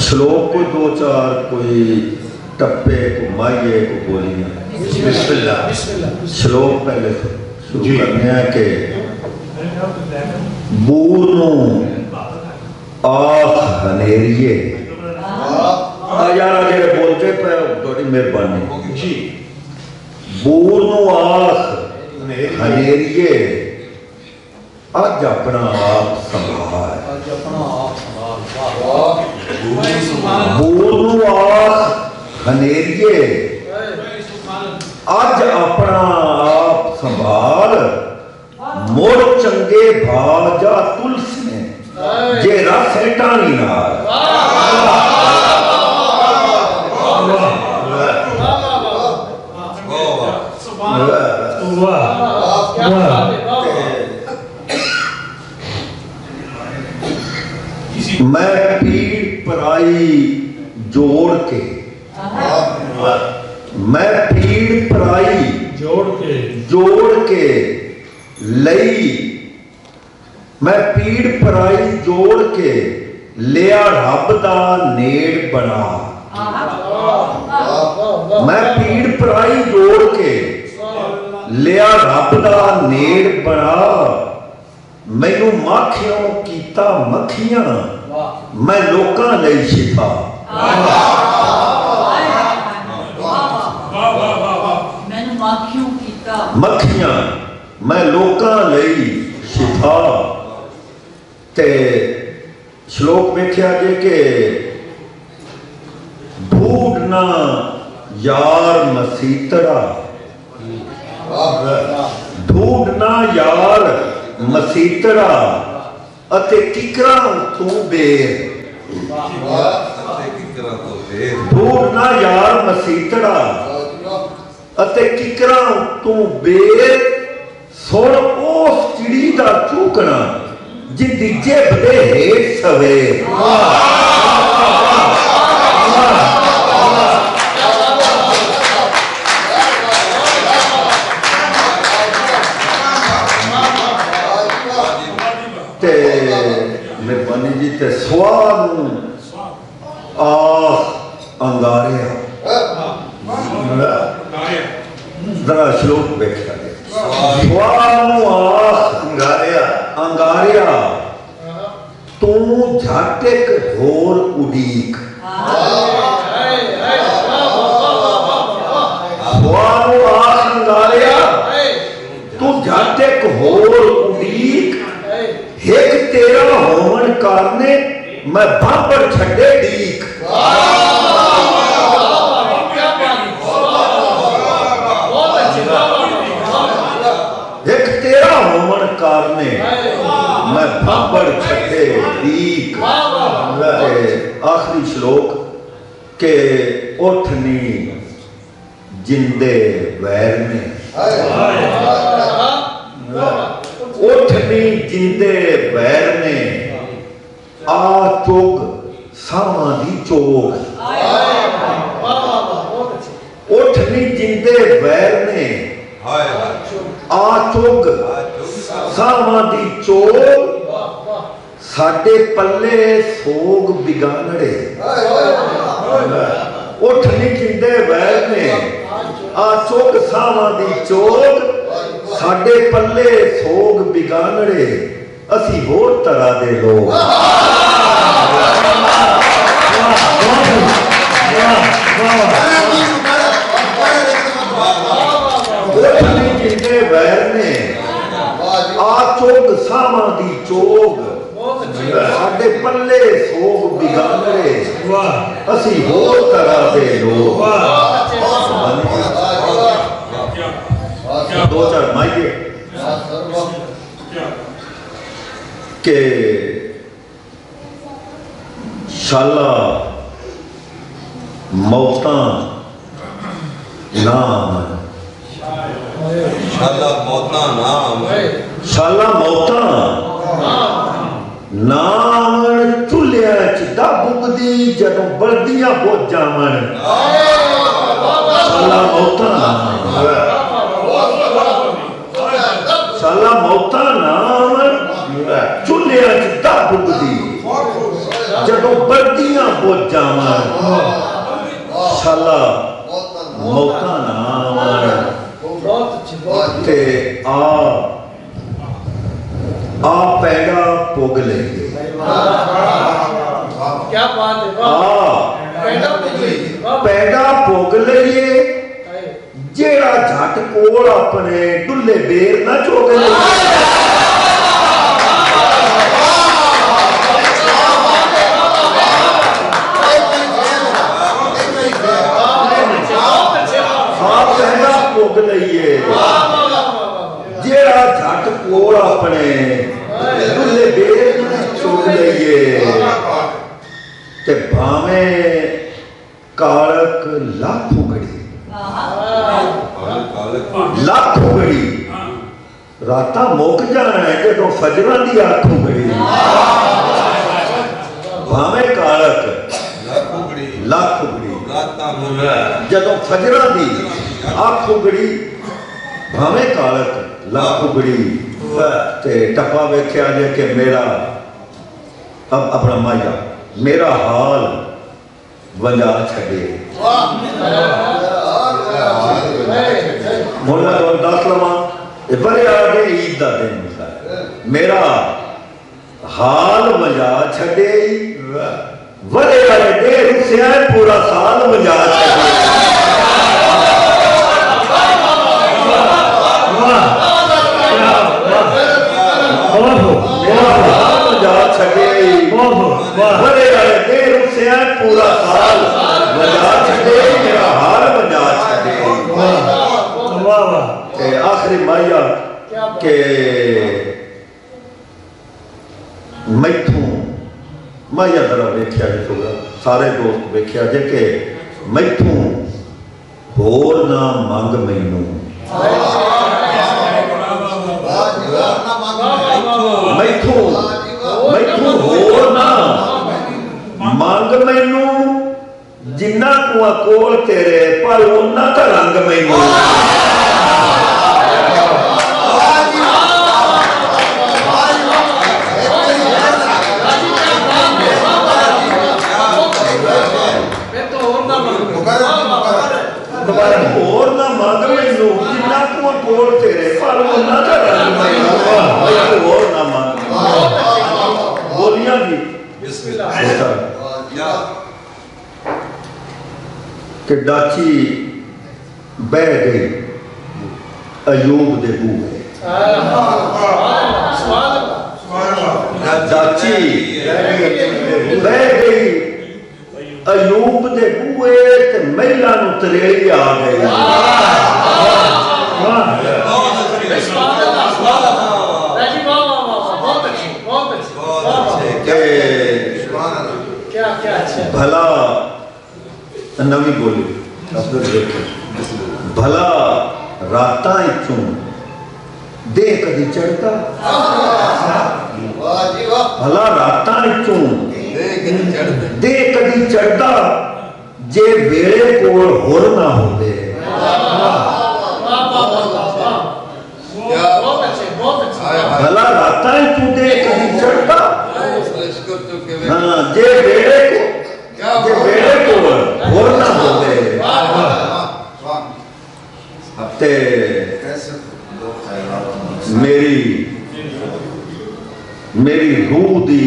श्लोक को दो चार कोई टप्पे को माइए को बोलिए। श्लोक पहले शुरू करने कि बूर नू आख हनेरिए यार जेड़े बोलते पे थोड़ी मेहरबानी बूर नू आख हनेरिए अज अपना आप संभाल बूर नू आख हनेरिए अज अपना आप संभाल मोड़ चंगे भाजा तुलस ने जे रस है टाणी नाल मैं पीड़ पराई जोड़ के मैं पीड़ पराई जोड़ के लई मैं पीड़ पराई जोड़ के लिया रब दा नेड़ बना मैं पीड़ पराई जोड़ के लिया रब दा नेड़ बना मैनू माखियों कीता मखियां मैं लोकां लई शिफा मखियां मैं लोकां लई शिफा ते श्लोक वेख्या जे के ढूंढना यार मसीतड़ा ढूंढना यार मसीतड़ा अते किकरा तू बेर ढूंढना यार मसीतड़ा अते किकरा तू बेर सुन उस चिड़ी दा चूकना जिंदी जेब दे हेठ सवेर ते मेहरबानी जी ते स्वाद अंगारिया जरा श्लोक देखा अंगारिया तू झाटिक होर उडीक अंगारिया तू झाटिक होर उडीक एक तेरा होवन कारने मैं बाबर छड़े डीक एक तेरा होवन कारने मैं बाबर छड़े डीक आखिरी श्लोक के उठनी जिंदे वैर में उठनी जिंदे वैर ने आ चोग सामा दी चोग उठनी जिंदे वैर ने आ चोग सामा दी चोग साडे पल्ले सोग बिगानड़े उठनी जिंदे वैर ने आ चोग सामा दी चोग साडे पल्ले सोग बिगानड़े असी होर तरह दे लोग जिंदे वैर ने आ चोग सामा दी चोग साडे पल्ले सोग बिगानड़े असी होर तरह दे लोग दो चार माइके के शाला मौता नाम शाला मौता नाम शाला मौता नाम चुलिया च दबुगदी जदों बलदियां बोझ जावन शाला मौता शाला मौता नाम चुलिया च दबुगदी जदों बर्दियां बुझ जावन शाला मौका ना आवन ते आ पैड़ा पुग लईए क्या बात है पैड़ा पुग लईए जेड़ा झट कोल अपने डुल्ले बेर ना चुग लईए पुग लईए जेड़ा झट कोल अपने डुल्ले बेर चुग लईए ते भावें कालक लाख उगड़ी लाख उगड़ी राता मुक जाना है जो फजरां दी आख उगड़ी भावें कालक लाख उगड़ी जदों फजरां दी आख उगड़ी भावें कालक लाख उगड़ी ते टप्पा वेख्या जे कि मेरा अब अपना माया मेरा हाल वंजा छड़े हुण मैं तुहानूं दस लवां बड़े आगे ईद का दिन होंदा मेरा हाल वंजा छड़े वरे वाले दे रुसिया पूरा साल वंजा छड़े पूरा साल बजा छड़े मेरा हाल बजा छड़े आखिरी माया के मैथू माया जरा वेख्या जे थोड़ा सारे दोस्त वेख्या जे के मैथू होर ना मंग मैनू मैथू मैथू होर ना मंग मैनू जिन्ना कुआ कोल तेरे पर उन्ना का रंग मैनू होर ना मंग मैनू जिन्ना कुआ कोल तेरे पर उन्ना का रंग मैनू होर ना मंग बोलियां जी कि डाची बह गई अयूब दे बूहे डाची बह गई अयूब दे बूहे ते महिला नूं तरेली आ गई भला नवी बोली भला रातां इत्थों दे कदी चढ़ता भला रातां इत्थों दे कदी चढ़ता जे वेले कोल होर ना होंदे भला रातां इत्थों दे कदी चढ़ता हाँ जे वेले को होर ना होंदे ते मेरी रूह दी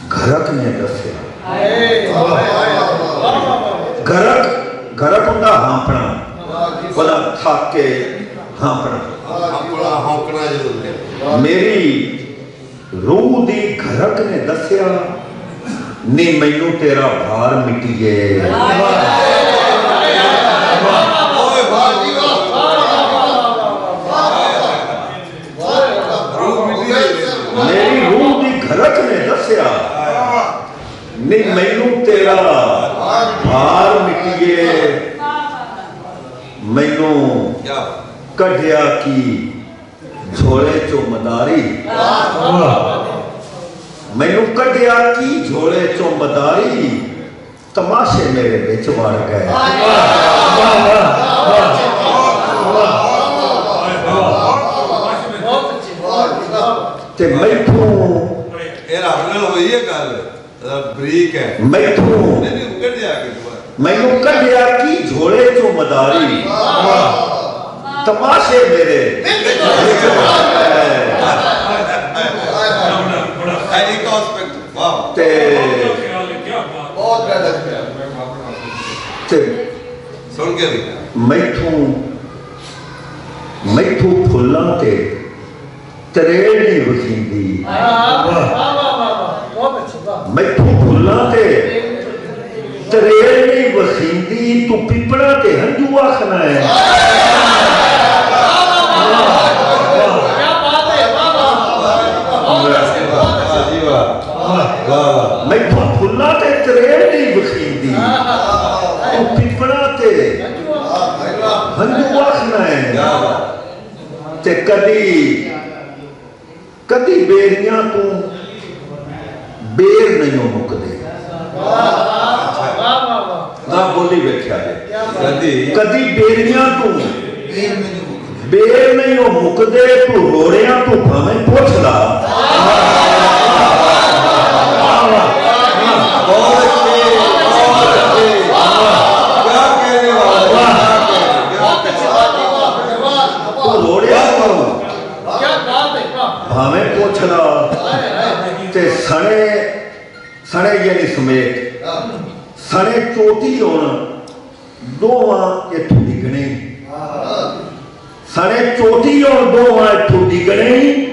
घरक ने दस्या घरक हुंदा हांपना भला थक के हांपना मेरी रूह दी घरक ने दस्या नी मैनू तेरा भार मिटिए मेरी रूह दी घरक ने दस्या नी मैनू तेरा भार मिटिए मैनू कढ़िया की झोले चो मदारी मैनू कढ़िया की झोले चो मदारी तमाशे मेरे बिच वड़ गए ते मैथू ਬਰੀਕ ਹੈ ਮੈਥੋਂ ਮੈਨੂੰ ਕੱਢਿਆ ਕਿ ਮੈਨੂੰ ਕੱਢਿਆ ਕੀ ਝੋਲੇ ਚੋਂ ਮਦਾਰੀ ਤਮਾਸ਼ੇ ਮੇਰੇ ਇੱਕ ਐਸਪੈਕਟ ਵਾਹ ਤੇ ਬਹੁਤ ਜ਼ਿਆਦਾ ਤੇ ਸੁਣ ਕੇ ਵੀ ਮੈਥੋਂ ਫੁੱਲਾਂ ਤੇ ਤਰੇੜ ਨਹੀਂ ਵਸੀਂਦੀ ਮੈਥੋਂ ਫੁੱਲਾਂ ਤੇ ਤਰੇੜ ਨਹੀਂ ਵਸੀਂਦੀ ਤੂੰ ਪਿੱਪੜਾ ਤੇ ਹੰਝੂ ਆਖਣਾ ਹੈ ਮੈਥੋਂ ਫੁੱਲਾਂ ਤੇ ਤਰੇੜ ਨਹੀਂ ਵਸੀਂਦੀ ਤੂੰ ਪਿੱਪੜਾ ਤੇ ਹੰਝੂ ਆਖਣਾ ਹੈ ਤੇ ਕਦੀ ਬੇਰੀਆਂ ਤੂੰ ਬੇਰ ਨਹੀਂ ਮੁੱਕਦੇ ਨਾ ਬੋਲੀ ਵੇਖਿਆ ਹੈ ਕਦੀ ਬੇਰੀਆਂ ਤੂੰ ਬੇਰ ਨਹੀਂ ਮੁੱਕਦੇ ਤੂੰ ਰੋੜਿਆਂ ਤੂੰ ਭਾਵੇਂ ਪੁੱਛ ਲਾ ਭਾਵੇਂ ਪੁੱਛ ਲਾ ਤੇ ਸਣੇ ਯਾਨੀ ਸਮੇਤ ਸਣੇ ਚੋਟੀ ਹੋਣ ਦੋਵਾਂ ਇੱਥੋਂ ਡਿੱਗਣੇ ਸਣੇ ਚੋਟੀ ਹੋਣ ਦੋਵਾਂ ਇੱਥੋਂ ਡਿੱਗਣੇ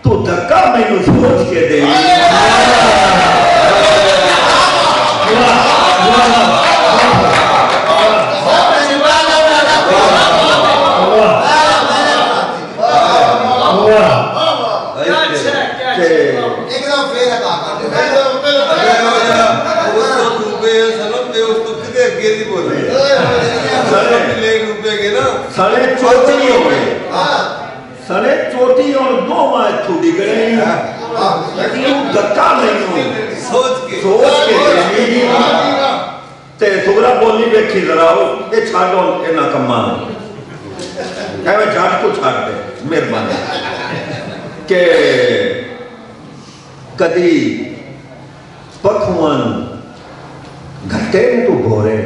ਤੂੰ ਧੱਕਾ ਮੈਨੂੰ ਸੋਚ ਕੇ ਦੇ ਸਣੇ ਚੋਟੀ ਹੋਣ ਦੋਵਾਂ ਇੱਥੋਂ ਡਿੱਗਣੇ ਤੂੰ ਧੱਕਾ ਮੈਨੂੰ ਸੋਚ ਕੇ ਤੇ ਸੁਗਰਾ ਬੋਲੀ ਵੇਖੀ ਜ਼ਰਾ ਇਹ ਛੱਡੋ ਇਹਨਾਂ ਕੰਮਾਂ ਨੂੰ ਐਵੇਂ ਜੱਟ ਕੋ ਛੱਡ ਦੇ ਮਿਹਰਬਾਨੀ ਕਿ ਕਦੀ ਪੱਖੂਆਂ ਨੂੰ ਘੱਟੇ ਨੂੰ ਤੂੰ ਭੋਰੇ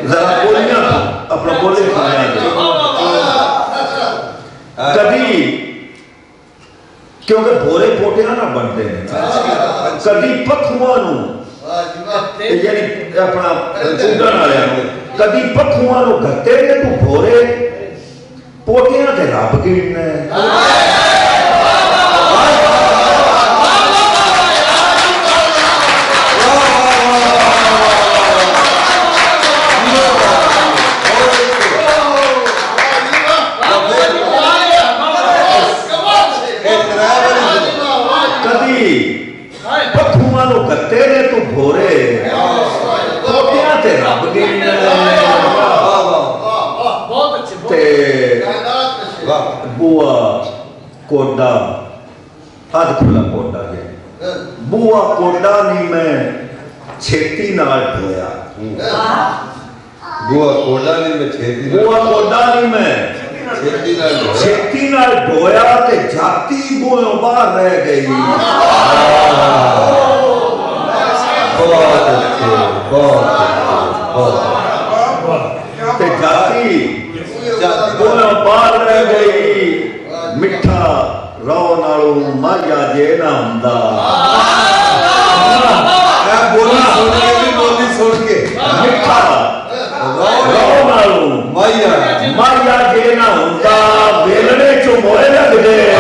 ਜ਼ਰਾ ਬੋਲੀਆਂ ਆਪਣਾ ਬੋਲੇ ਕਦੀ ਕਿਉਂਕਿ ਭੋਰੇ ਪੋਟਿਆਂ ਨਾ ਬਣਦੇ ਨੇ ਕਦੀ ਪੱਖੂਆਂ ਨੂੰ ਯਾਨੀ ਆਪਣਾ ਉੱਡਣ ਵਾਲਿਆਂ ਨੂੰ ਕਦੀ ਪੱਖੂਆਂ ਨੂੰ ਘੱਟੇ ਨੇ ਤੂੰ ਭੋਰੇ ਪੋਟਿਆਂ ਤੇ ਰੱਬ ਗਿਣਨਾ ਪੱਖੂਆਂ ਨੂੰ ਘੱਟੇ ਨੇ ਤੂੰ ਭੋਰੇ ਪੋਟਿਆਂ ਤੇ ਰੱਬ ਗਿਣਨਾ ਤੇ ਬੂਆ ਕੋਡਾ ਅੱਧ ਖੁੱਲਾ ਕੋਡਾ ਜੇ ਬੂਆ ਕੋਡਾ ਨਹੀਂ ਮੈਂ ਛੇਤੀ ਨਾਲ ਢੋਇਆ ਬੂਆ ਕੋਡਾ ਨਹੀਂ ਮੈਂ ਛੇਤੀ ਨਾਲ ਢੋਇਆ ਤੇ ਜਾਤੀ ਬੂਹੋਂ ਬਾਹਰ ਰਹਿ ਗਈ ਤੇ ਜਾਤੀ ਬੂਹੋਂ ਬਾਹਰ ਰਹਿ ਗਈ ਮਿੱਠਾ ਰੋ ਨਾਲੋਂ ਮਾਇਆ ਜੇ ਨਾ ਹੁੰਦਾ ਬੋਲੀ ਸੁਣ ਕੇ ਮਿੱਠਾ ਰੋ ਨਾਲੋਂ ਮਾਇਆ ਜੇ ਨਾ ਹੁੰਦਾ ਵੇਲਣੇ ਚੋਂ ਮੋਏ ਲੱਗਦੇ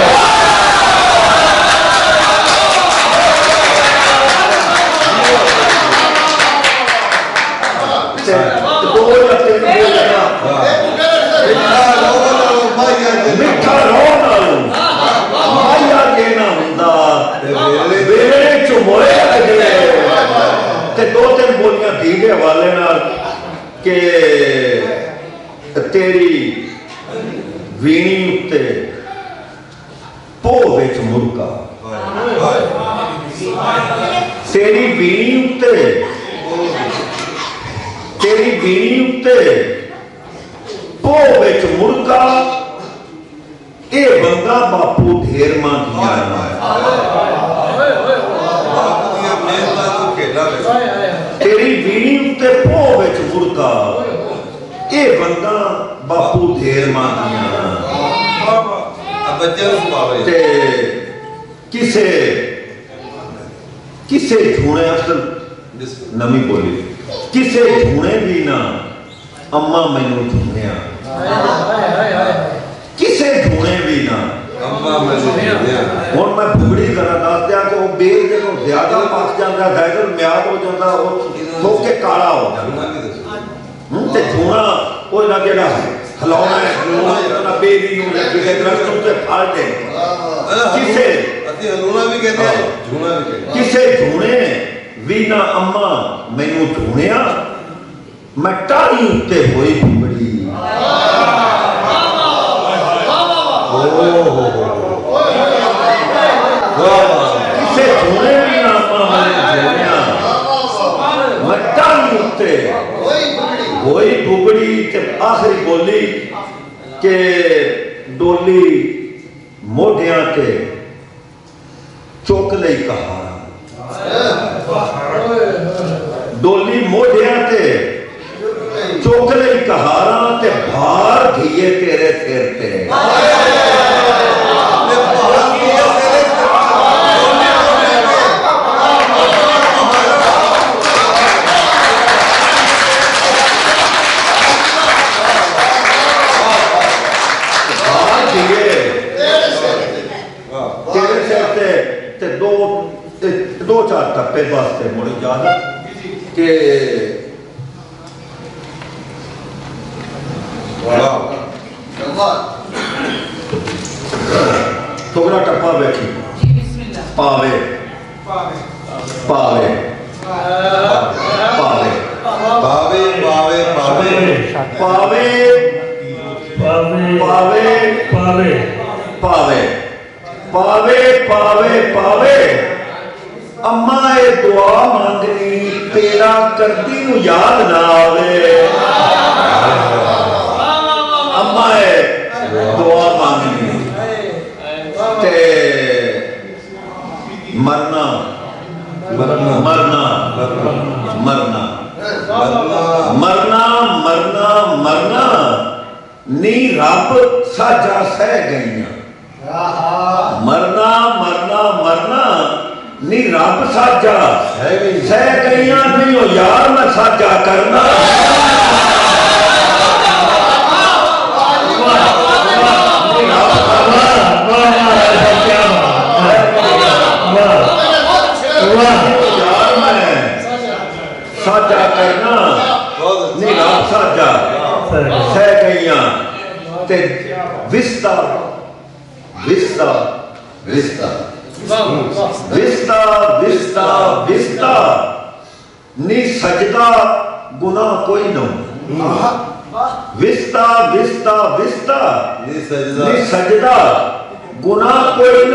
ਮਿੱਠਾ ਰੋ ਨਾਲੋਂ ਮਾਇਆ ਜੇ ਨਾ ਹੁੰਦਾ ਵੇਲਣੇ ਚੋਂ ਮੋਏ ਲੱਗਦੇ ਤੇ ਦੋ ਤਿੰਨ ਬੋਲੀਆਂ ਧੀ ਦੇ ਹਵਾਲੇ ਨਾਲ ਕਿ ਤੇਰੀ ਵੀਣੀ ਉੱਤੇ ਪੋਹ ਵਿੱਚ ਮੁਰਗਾ ਤੇਰੀ ਵੀਣੀ ਉੱਤੇ ਪੋਹ ਵਿੱਚ ਮੁਰਗਾ ਇਹ ਬੰਦਾ बंदा बापू ढेर मांगिया बापू दी मेहनत तो खेला वे तेरी वीणी उत्ते भों विच मुड़का ये बंदा बापू ढेर मांगिया अब बच्चे को सुभावे ते किसे किसे झूणे असल नवी बोली किसे झूणे भी ना अम्मा मैनू झूणिया किसे झूणे भी ना अम्मा मैं सुनिया हुण मैं फुगड़ी करा दस दिया कि वो बेल जो ज्यादा पक जाता फैजल म्याद हो जाता वो ठोक के काला हो जाता ते झूणा वो ना जेड़ा हलाउणा है ना बेली नूं किसी दरख्त उत्ते फड़ दे किसे अति हलूना भी कहते हैं झूना भी कहते हैं किसे झूणे भी ना अम्मा मैनू झूणिया मैं टाणी उत्ते होई फुगड़ी किसे झूणे भी ना अम्मा मैनू झूणिया मैं टाणी उत्ते होई फुगड़ी ते आखिरी बोली के डोली मोढियां ते चुक लई कहारा डोली मोढियां ते चुक लई कहारा ते भार धीए तेरे सिर ते दो चार टप्पे वास्ते मुड़ी इजाजत के थोड़ा टप्पा बैठी पावे पावे पावे पावे पावे पावे पावे पावे पावे पावे पावे पावे पावे अम्मा ये दुआ मांगनी तेरा करदी नू याद ना आवे अम्मा ये दुआ मांगनी ते मरना मरना मरना मरना मरना मरना मरना नी रब साजा सह गईयां मरना मरना मरना नी रब साजा सह गईयां नहीं हो यार मैं साजा करना यार मैं साजा करना नहीं रब साजा सह गईयां ते विस्ता विस्ता विस्ता विस्ता विस्ता विस्ता नी सजदा गुनाह कोई न विस्ता विस्ता विस्ता नी सजदा गुनाह कोई न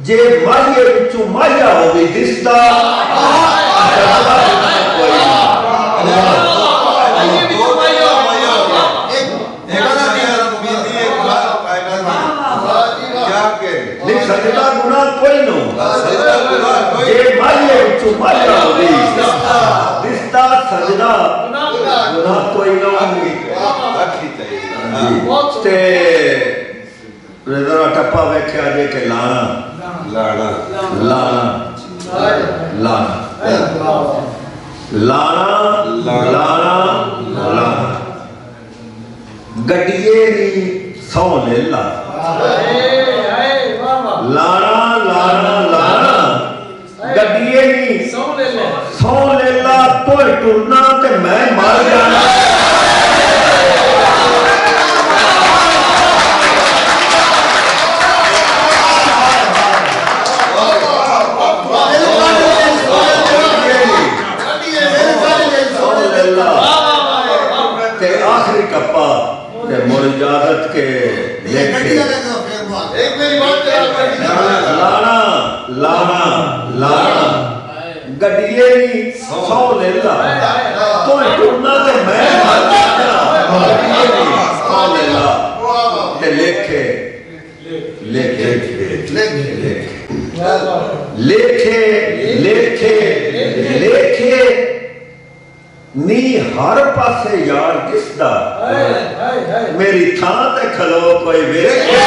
जे माहिया विचों माहिया होवे दिसदा सजदा कोई सजदा गुनाह कोई न जे माहिया विचों माहिया होवे दिसदा सजदा गुनाह कोई न ते जरा टप्पा वेख्या जे के लाना लाना लाना लाना लाना लाना लाना गड्डिए नी सौ ले ला लाना लाना लाना गड्डिए नी सौ ले ला तो टुरना ते मैं मर जाना आखिरी टप्पा मुड़ इजाजत के लेखे लाना लाना लाना गड्डिए नी सौ ले ला तो टुरना ते मैं मर जाना गड्डिए नी सौ ले ला ते लेखे लेखे लेखे लेखे नी हर पासे यार किसदा मेरी थां ते खलो कोई वेखे